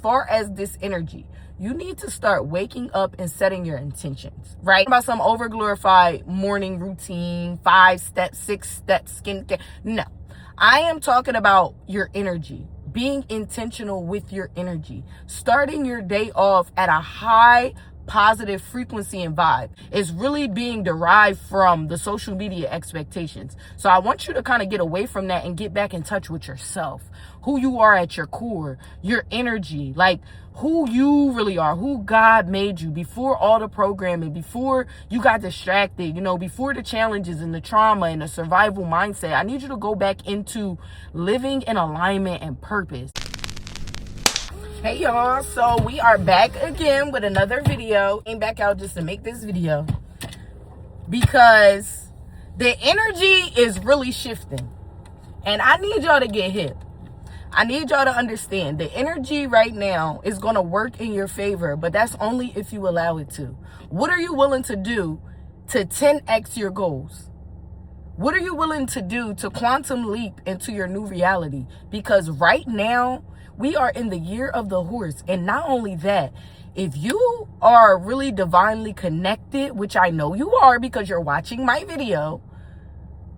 far as this energy, you need to start waking up and setting your intentions, right? About some overglorified morning routine, 5 steps, 6 steps, skincare. No, I am talking about your energy, being intentional with your energy, starting your day off at a high positive frequency and vibe is really being derived from the social media expectations. So I want you to kind of get away from that and get back in touch with yourself, who you are at your core, your energy, like who you really are, who God made you before all the programming, before you got distracted, before the challenges and the trauma and the survival mindset. I need you to go back into living in alignment and purpose. Hey y'all, so we are back again with another video. Came back out just to make this video because the energy is really shifting and I need y'all to get hip. I need y'all to understand the energy right now is going to work in your favor, but that's only if you allow it to. What are you willing to do to 10x your goals? What are you willing to do to quantum leap into your new reality? Because right now, we are in the year of the horse. And not only that, if you are really divinely connected, which I know you are because you're watching my video,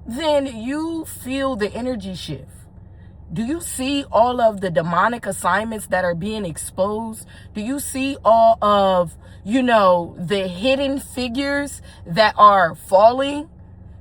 then you feel the energy shift. Do you see all of the demonic assignments that are being exposed? Do you see all of, the hidden figures that are falling?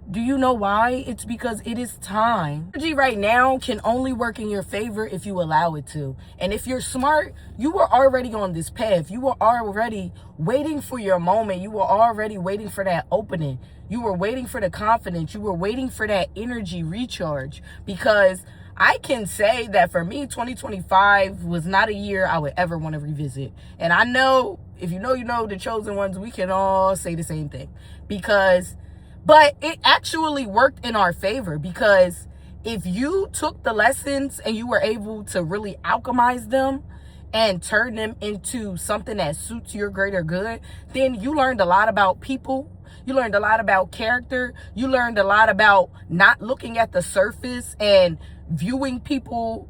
Do you know why? It's because it is time. Energy right now can only work in your favor if you allow it to. And if you're smart, you were already on this path. You were already waiting for your moment. You were already waiting for that opening. You were waiting for the confidence. You were waiting for that energy recharge. Because I can say that for me, 2025 was not a year I would ever want to revisit. And I know, if you know, the chosen ones, we can all say the same thing. But it actually worked in our favor, because if you took the lessons and you were able to really alchemize them and turn them into something that suits your greater good, then you learned a lot about people. You learned a lot about character. You learned a lot about not looking at the surface and viewing people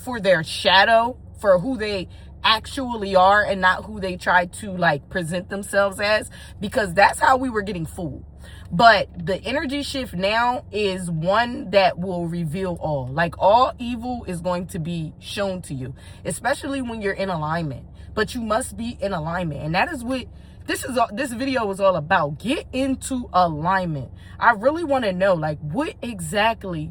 for their shadow, for who they actually are and not who they try to present themselves as, because that's how we were getting fooled. But the energy shift now is one that will reveal all. All evil is going to be shown to you, especially when you're in alignment. But you must be in alignment. And that is what this video is all about. Get into alignment. I really want to know, what exactly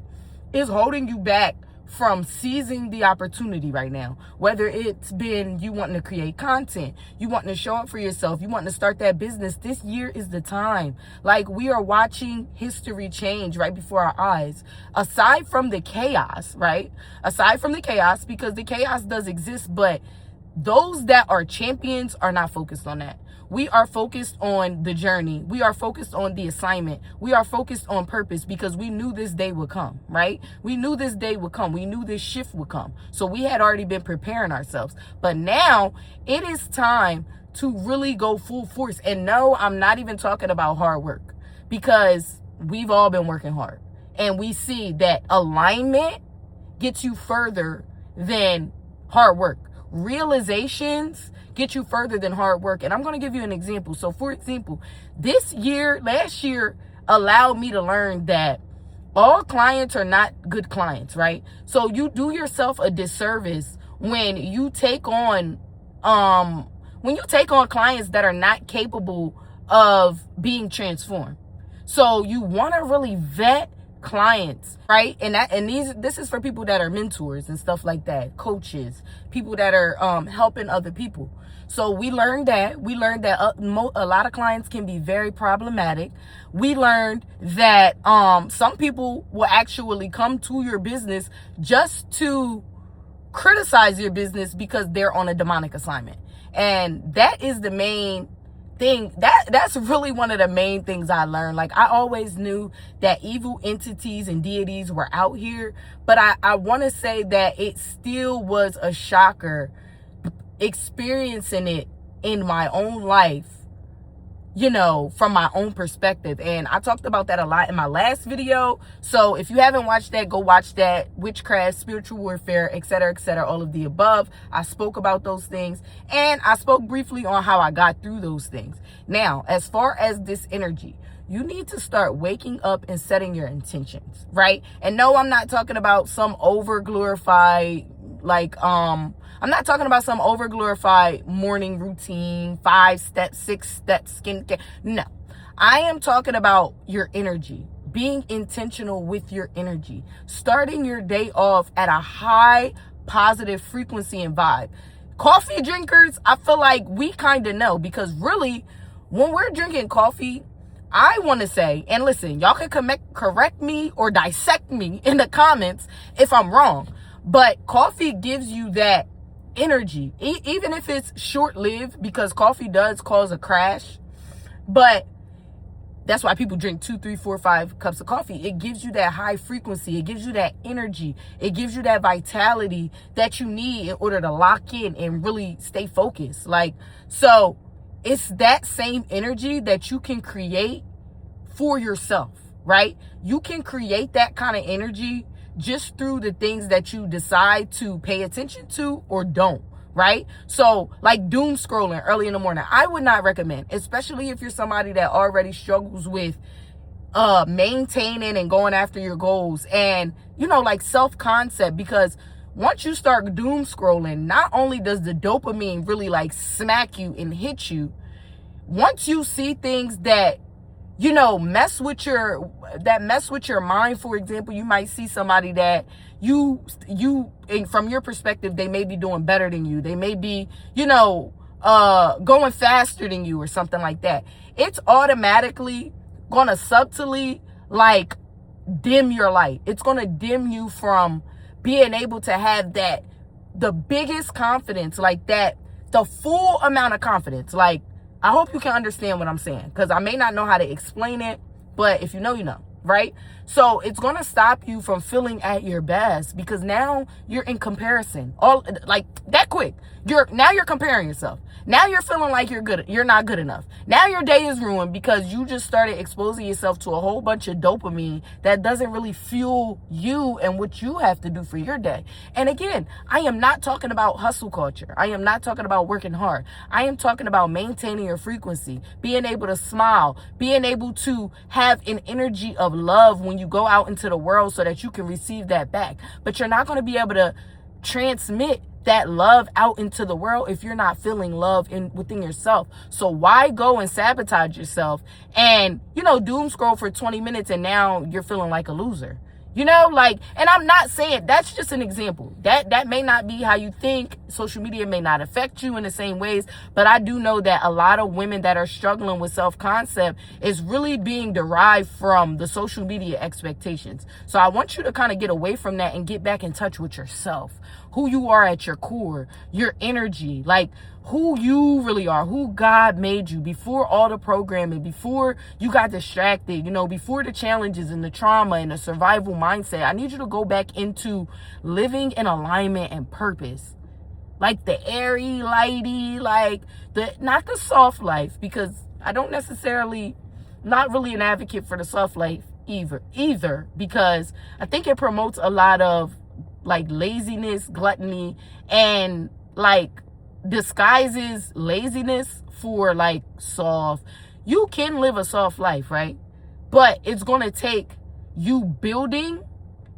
is holding you back from seizing the opportunity right now. Whether it's been you wanting to create content, you wanting to show up for yourself, you wanting to start that business. This year is the time. We are watching history change right before our eyes. Aside from the chaos, right? Aside from the chaos, because the chaos does exist, but those that are champions are not focused on that. We are focused on the journey. We are focused on the assignment. We are focused on purpose, because we knew this day would come, right? We knew this day would come. We knew this shift would come. So we had already been preparing ourselves. But now it is time to really go full force. And no, I'm not even talking about hard work, because we've all been working hard. And we see that alignment gets you further than hard work. Realizations get you further than hard work. And I'm going to give you an example. So for example, last year allowed me to learn that all clients are not good clients, right? So you do yourself a disservice when you take on clients that are not capable of being transformed. So you want to really vet clients, right? And this is for people that are mentors and stuff like that, coaches, people that are helping other people. So we learned that a lot of clients can be very problematic. We learned that some people will actually come to your business just to criticize your business because they're on a demonic assignment. And that is the main thing. That's really one of the main things I learned. I always knew that evil entities and deities were out here, but I want to say that it still was a shocker experiencing it in my own life from my own perspective. And I talked about that a lot in my last video. So if you haven't watched that, go watch that. Witchcraft, spiritual warfare, etc., all of the above. I spoke about those things, and I spoke briefly on how I got through those things. Now, as far as this energy, you need to start waking up and setting your intentions, right? And no, I'm not talking about some over glorified, I'm not talking about some over glorified morning routine, 5 steps, 6 steps, skincare. No, I am talking about your energy, being intentional with your energy, starting your day off at a high positive frequency and vibe. Coffee drinkers, I feel like we kind of know, because really, when we're drinking coffee, I want to say, and listen, y'all can correct me or dissect me in the comments if I'm wrong, but coffee gives you that energy, even if it's short-lived, because coffee does cause a crash. But that's why people drink 2, 3, 4, 5 cups of coffee. It gives you that high frequency. It gives you that energy. It gives you that vitality that you need in order to lock in and really stay focused. So it's that same energy that you can create for yourself, right? You can create that kind of energy just through the things that you decide to pay attention to or don't, right? So like doom scrolling early in the morning, I would not recommend, especially if you're somebody that already struggles with maintaining and going after your goals and, self-concept, because once you start doom scrolling, not only does the dopamine really smack you and hit you, once you see things that mess with your mind. For example, you might see somebody that you from your perspective, they may be doing better than you. They may be, going faster than you or something like that. It's automatically gonna subtly dim your light. It's gonna dim you from being able to have the biggest confidence, the full amount of confidence. I hope you can understand what I'm saying, because I may not know how to explain it, but if you know, you know, right? So it's going to stop you from feeling at your best, because now you're in comparison. All that quick. You're comparing yourself. Now you're feeling like you're not good enough. Now your day is ruined because you just started exposing yourself to a whole bunch of dopamine that doesn't really fuel you and what you have to do for your day. And again, I am not talking about hustle culture. I am not talking about working hard. I am talking about maintaining your frequency, being able to smile, being able to have an energy of love when you go out into the world so that you can receive that back. But you're not going to be able to transmit that love out into the world if you're not feeling love within yourself. So why go and sabotage yourself and, doom scroll for 20 minutes and now you're feeling like a loser? And I'm not saying, that's just an example. That may not be how you think. Social media may not affect you in the same ways, but I do know that a lot of women that are struggling with self-concept is really being derived from the social media expectations. So I want you to kind of get away from that and get back in touch with yourself, who you are at your core, your energy, who you really are, who God made you before all the programming, before you got distracted, before the challenges and the trauma and the survival mindset. I need you to go back into living in alignment and purpose. The airy, lighty, not the soft life, because I don't necessarily, not really an advocate for the soft life either, because I think it promotes a lot of laziness, gluttony, and disguises laziness for soft. You can live a soft life, right? But it's going to take you building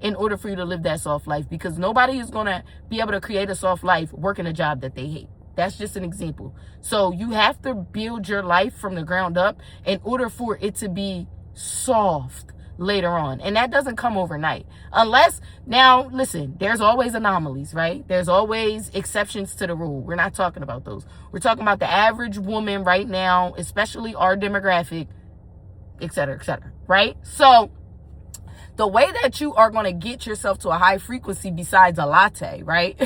in order for you to live that soft life, because nobody is going to be able to create a soft life working a job that they hate. That's just an example. So you have to build your life from the ground up in order for it to be soft later on. And that doesn't come overnight. Unless, now listen, there's always anomalies, right? There's always exceptions to the rule. We're not talking about those. We're talking about the average woman right now, especially our demographic, et cetera, right? So the way that you are going to get yourself to a high frequency besides a latte, right,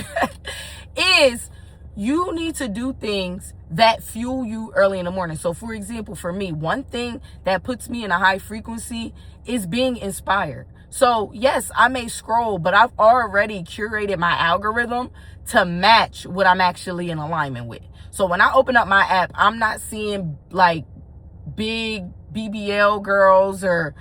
is you need to do things that fuel you early in the morning. So for example, for me, one thing that puts me in a high frequency is being inspired. So yes, I may scroll, but I've already curated my algorithm to match what I'm actually in alignment with. So when I open up my app, I'm not seeing big BBL girls or,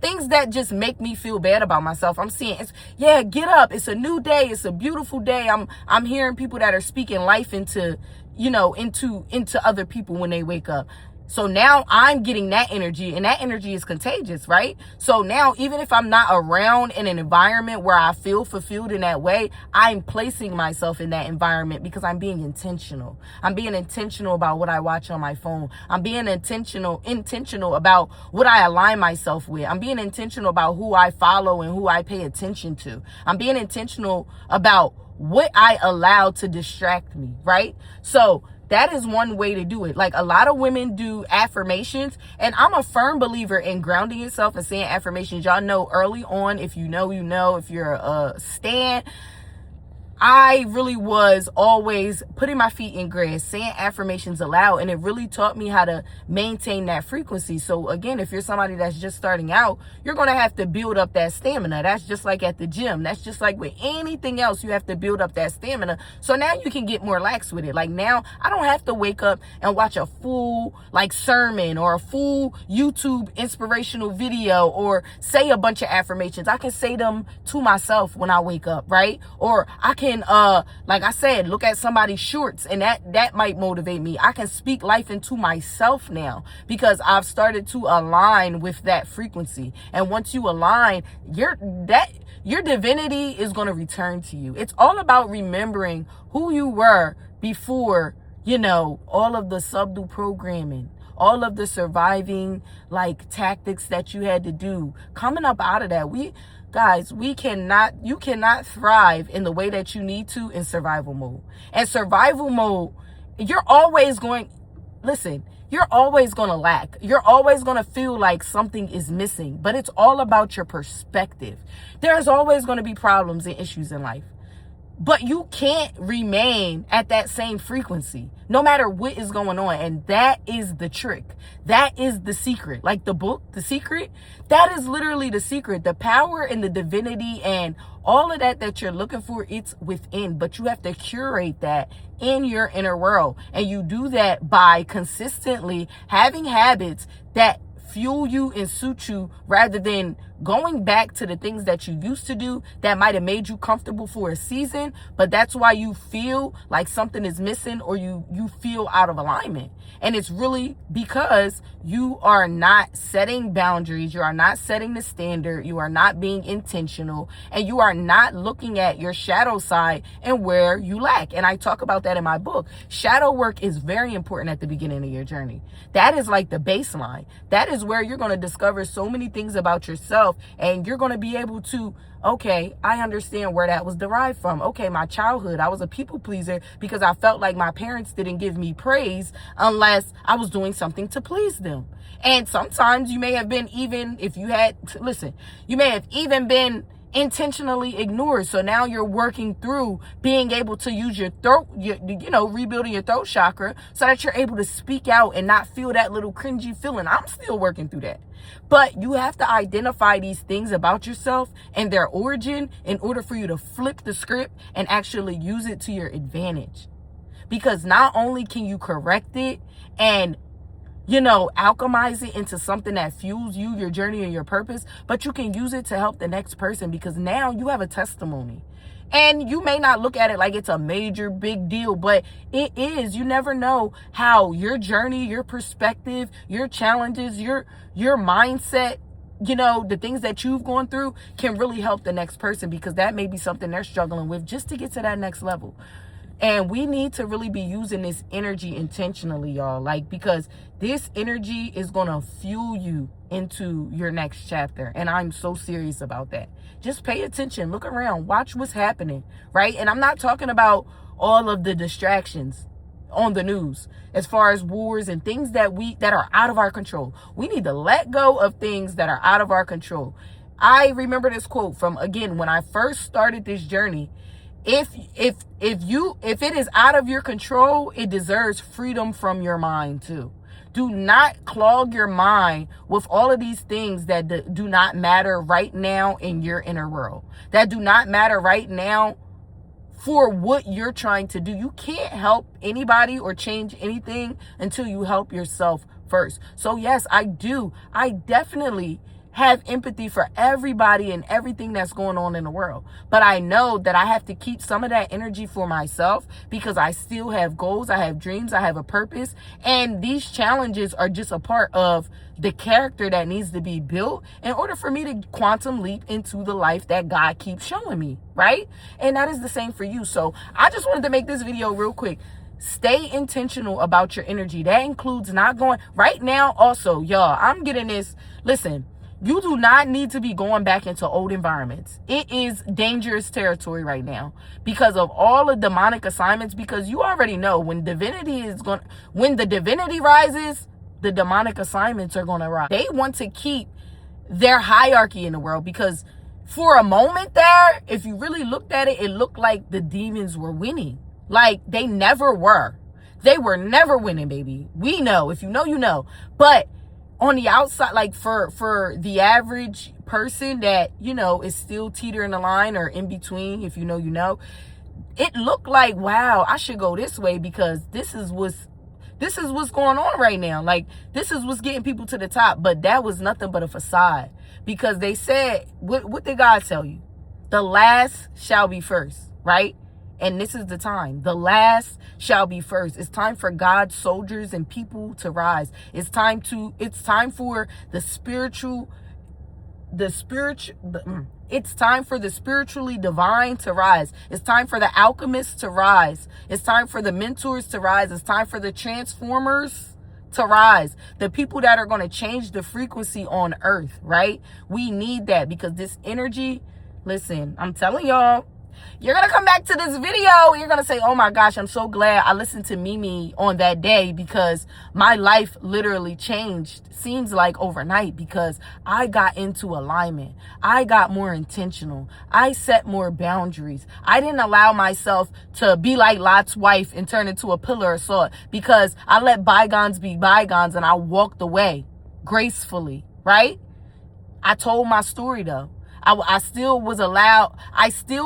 things that just make me feel bad about myself. I'm seeing, get up. It's a new day. It's a beautiful day. I'm hearing people that are speaking life into, into other people when they wake up. So now I'm getting that energy, and that energy is contagious, right? So now, even if I'm not around in an environment where I feel fulfilled in that way, I'm placing myself in that environment because I'm being intentional. I'm being intentional about what I watch on my phone. I'm being intentional about what I align myself with. I'm being intentional about who I follow and who I pay attention to. I'm being intentional about what I allow to distract me, right? So that is one way to do it. Like, a lot of women do affirmations, and I'm a firm believer in grounding yourself and saying affirmations. Y'all know early on, if you know, if you're a stan, I really was always putting my feet in grass, saying affirmations aloud, and it really taught me how to maintain that frequency. So again, if you're somebody that's just starting out, you're going to have to build up that stamina. That's just like at the gym. That's just like with anything else. You have to build up that stamina. So now you can get more lax with it. Like, now I don't have to wake up and watch a full sermon or a full YouTube inspirational video or say a bunch of affirmations. I can say them to myself when I wake up, right? Or I can like I said, look at somebody's shorts, and that might motivate me. I can speak life into myself now because I've started to align with that frequency. And once you align, your divinity is going to return to you. It's all about remembering who you were before, all of the subtle programming, all of the surviving tactics that you had to do, coming up out of that. Guys, you cannot thrive in the way that you need to in survival mode. And survival mode, you're always going to lack. You're always going to feel like something is missing, but it's all about your perspective. There's always going to be problems and issues in life, but you can't remain at that same frequency no matter what is going on. And that is the trick. That is the secret. Like the book, The Secret, that is literally the secret. The power and the divinity and all of that you're looking for, it's within. But you have to curate that in your inner world. And you do that by consistently having habits that fuel you and suit you, rather than going back to the things that you used to do that might have made you comfortable for a season, but that's why you feel like something is missing, or you feel out of alignment. And it's really because you are not setting boundaries, you are not setting the standard, you are not being intentional, and you are not looking at your shadow side and where you lack. And I talk about that in my book. Shadow work is very important at the beginning of your journey. That is like the baseline. That is where you're going to discover so many things about yourself, and you're going to be able to, okay, I understand where that was derived from. Okay, my childhood, I was a people pleaser because I felt like my parents didn't give me praise unless I was doing something to please them. And sometimes you may have been, even if you had, you may have even been intentionally ignored. So now you're working through being able to use your throat, rebuilding your throat chakra so that you're able to speak out and not feel that little cringy feeling. I'm still working through that. But you have to identify these things about yourself and their origin in order for you to flip the script and actually use it to your advantage. Because not only can you correct it and alchemize it into something that fuels you, your journey, and your purpose, but you can use it to help the next person, because now you have a testimony. And you may not look at it like it's a major big deal, but it is. You never know how your journey, your perspective, your challenges, your mindset, the things that you've gone through can really help the next person, because that may be something they're struggling with just to get to that next level. And we need to really be using this energy intentionally, y'all. Because this energy is going to fuel you into your next chapter. And I'm so serious about that. Just pay attention. Look around. Watch what's happening, right? And I'm not talking about all of the distractions on the news as far as wars and things that are out of our control. We need to let go of things that are out of our control. I remember this quote from, again, when I first started this journey. If it is out of your control, it deserves freedom from your mind too. Do not clog your mind with all of these things that do not matter right now in your inner world, that do not matter right now for what you're trying to do. You can't help anybody or change anything until you help yourself first. So yes, I do. I definitely have empathy for everybody and everything that's going on in the world. But I know that I have to keep some of that energy for myself because I still have goals, I have dreams, I have a purpose. And these challenges are just a part of the character that needs to be built in order for me to quantum leap into the life that God keeps showing me, right? And that is the same for you. So I just wanted to make this video real quick. Stay intentional about your energy. That includes not going right now. Also, y'all, I'm getting this. Listen, you do not need to be going back into old environments. It is dangerous territory right now because of all the demonic assignments, because you already know when the divinity rises, the demonic assignments are going to rise. They want to keep their hierarchy in the world because for a moment there, if you really looked at it, it looked like the demons were winning. Like they never were. They were never winning, baby. We know. If you know, you know. But on the outside, like for the average person that, you know, is still teetering the line or in between, if you know, you know, it looked like, wow, I should go this way because this is what's going on right now. Like, this is what's getting people to the top. But that was nothing but a facade because they said, what did God tell you? The last shall be first, right? And this is the time. The last shall be first. It's time for God's soldiers and people to rise. It's time for it's time for the spiritually divine to rise. It's time for the alchemists to rise. It's time for the mentors to rise. It's time for the transformers to rise. The people that are going to change the frequency on earth, right? We need that because this energy, listen, I'm telling y'all, you're going to come back to this video and you're going to say, oh my gosh, I'm so glad I listened to Mimi on that day because my life literally changed, seems like overnight, because I got into alignment. I got more intentional. I set more boundaries. I didn't allow myself to be like Lot's wife and turn into a pillar of salt because I let bygones be bygones and I walked away gracefully, right? I told my story though. I still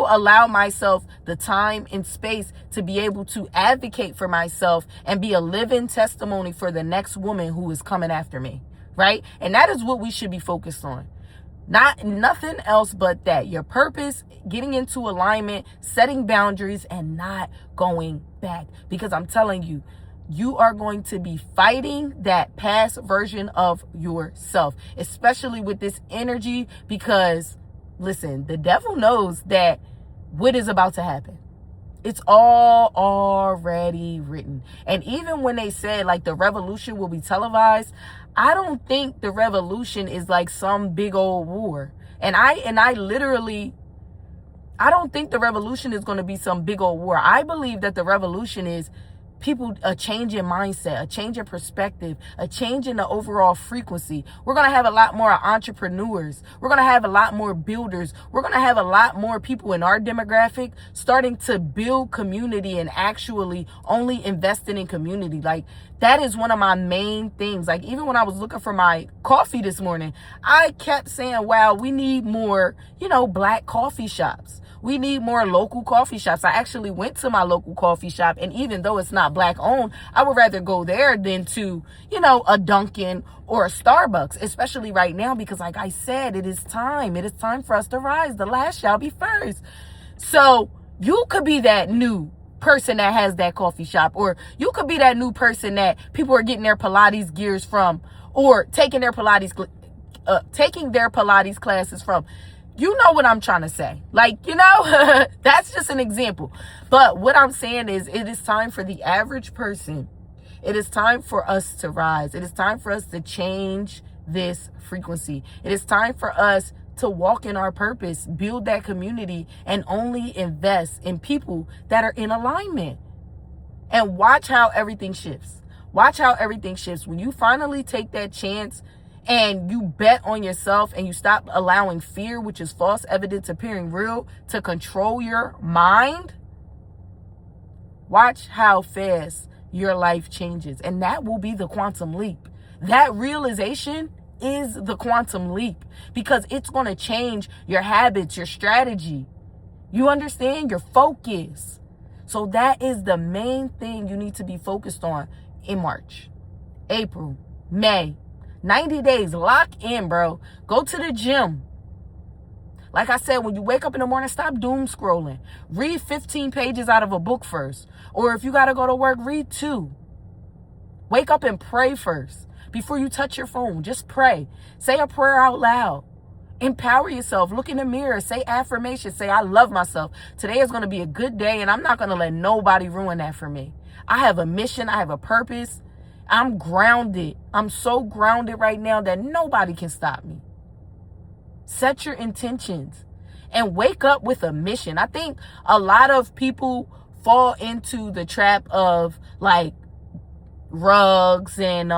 allow myself the time and space to be able to advocate for myself and be a living testimony for the next woman who is coming after me, right? And that is what we should be focused on. Nothing else but that. Your purpose, getting into alignment, setting boundaries, and not going back. Because I'm telling you, you are going to be fighting that past version of yourself, especially with this energy, because listen, the devil knows that what is about to happen. It's all already written. And even when they said like the revolution will be televised, I don't think the revolution is like some big old war. And I don't think the revolution is going to be some big old war. I believe that the revolution is people, a change in mindset, a change in perspective, a change in the overall frequency. We're going to have a lot more entrepreneurs. We're going to have a lot more builders. We're going to have a lot more people in our demographic starting to build community and actually only investing in community. Like, that is one of my main things. Like, even when I was looking for my coffee this morning, I kept saying, wow, we need more, Black coffee shops. We need more local coffee shops. I actually went to my local coffee shop, and even though it's not Black owned, I would rather go there than to, a Dunkin' or a Starbucks, especially right now, because like I said, it is time. It is time for us to rise. The last shall be first. So you could be that new person that has that coffee shop, or you could be that new person that people are getting their Pilates gears from, or taking their Pilates classes from. You know what I'm trying to say. Like, that's just an example. But what I'm saying is, it is time for the average person. It is time for us to rise. It is time for us to change this frequency. It is time for us to walk in our purpose, build that community, and only invest in people that are in alignment. And watch how everything shifts. Watch how everything shifts. When you finally take that chance and you bet on yourself and you stop allowing fear, which is false evidence appearing real, to control your mind, watch how fast your life changes. And that will be the quantum leap. That realization is the quantum leap, because it's going to change your habits, your strategy. You understand? Your focus. So that is the main thing you need to be focused on in March, April, May. 90 days. Lock in, bro. Go to the gym. Like I said, when you wake up in the morning, stop doom scrolling. Read 15 pages out of a book first. Or if you got to go to work, read 2. Wake up and pray first. Before you touch your phone, just pray. Say a prayer out loud. Empower yourself. Look in the mirror. Say affirmations. Say, I love myself. Today is going to be a good day, and I'm not going to let nobody ruin that for me. I have a mission. I have a purpose. I'm grounded. I'm so grounded right now that nobody can stop me. Set your intentions and wake up with a mission. I think a lot of people fall into the trap of like rugs and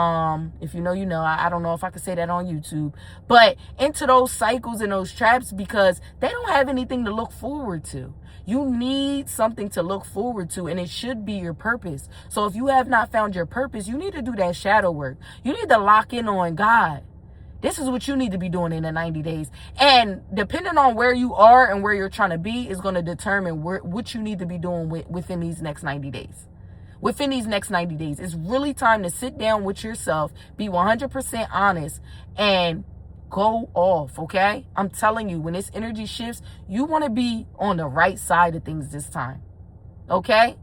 if you know, you know. I don't know if I could say that on YouTube, but into those cycles and those traps because they don't have anything to look forward to. You need something to look forward to, and it should be your purpose. So if you have not found your purpose, you need to do that shadow work. You need to lock in on God. This is what you need to be doing in the 90 days. And depending on where you are and where you're trying to be is going to determine what you need to be doing within these next 90 days. Within these next 90 days, it's really time to sit down with yourself, be 100% honest, and go off, okay? I'm telling you, when this energy shifts, you want to be on the right side of things this time, okay?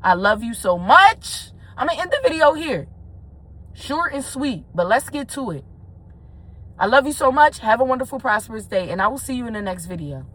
I love you so much. I'm going to end the video here. Short and sweet, but let's get to it. I love you so much. Have a wonderful, prosperous day, and I will see you in the next video.